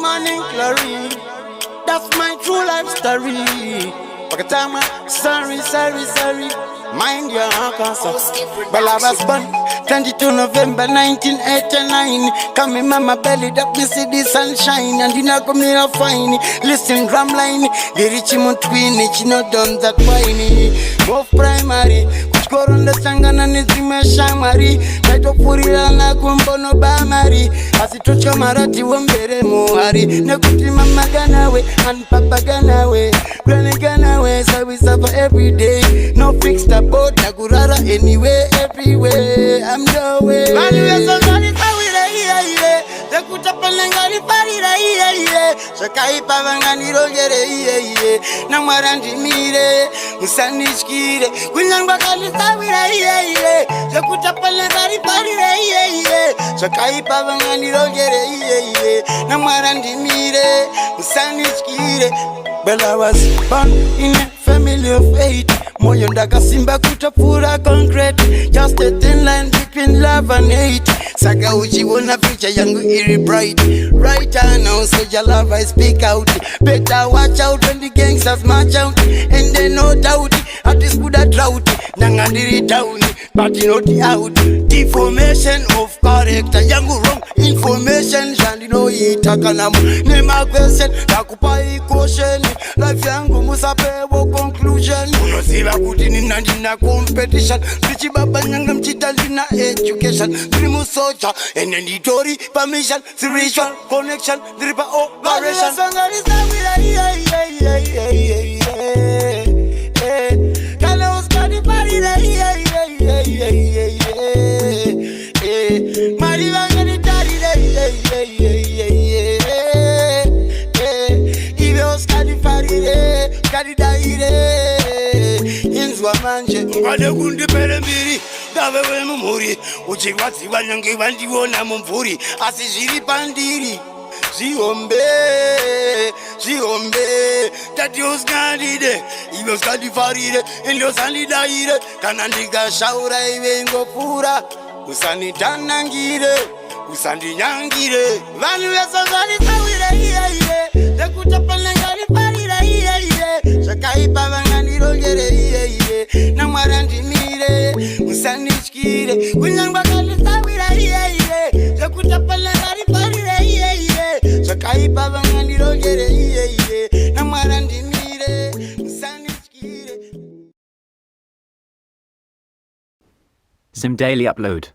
morning glory. That's my true life story. Pakatama, sorry. Mind your conscience. Well, I was born 22 November 1989. Come in mama belly that me see the sunshine. And you know come here fine. Listen drum line. The rich twin, it's not done that whiny. Move primary. Kuchkoronda sangana nizime shamari. Naito purira na kumbono bamari. Asitocha marati wambere muhari. Nekuti mama ganawe and papa ganawe. Granny ganawe. So we suffer every day. No fixed about Nagurara anyway, everywhere. I'm the way. Zakutapalangani parira iye Sakaipa vangani rogere iye Namarandi mire Musanishkire Kunyangwa kalisawira iye Zakutapalangani parira iye Sakaipa vangani rogere iye Namarandi mire Musanishkire. Well, I was born in a family of 8. Moyo ndaka simba kutapura concrete. Just a thin line between love and hate. Saka uchiwona future yangu iri bright. Right now, so your love I speak out. Better watch out when the gangsters march out. And they no doubt, at this Buddha drought. Nangandiri down, but you know the out. Deformation of character, yangu wrong. Information, shandi no itakanamu. Nema question, nakupa equation. Life yangu musapewo conclusion. Unosiba kuti nina competition. Pichi baba nyanga mchita lina education. Drimu socha, enenditori permission. Spiritual connection, dripa operation. Kala uskadi parira Mariva ngani tarira Ibe uskadi parire Kadi daire Inzwa manje Ngade kundi pere mbiri Dave we mumuri Uchigwati wanyangi wandiwona mumvuri Asijiri pandiri Ziombe Tati uskandide Ibe uskadi farire Indio sandi daire Kanandiga shaura iwe ingopura Usani tanangire Usandi nyangire Vanu ya sangani sawire Zakutapalengani parire Sakaipa vangani rogere Namarandi mire Usanishkire Kunyangwa kali sawire Zakutapalengani parire Sakaipa vangani rogere Namarandi mire Usanishkire. Zimdaily upload.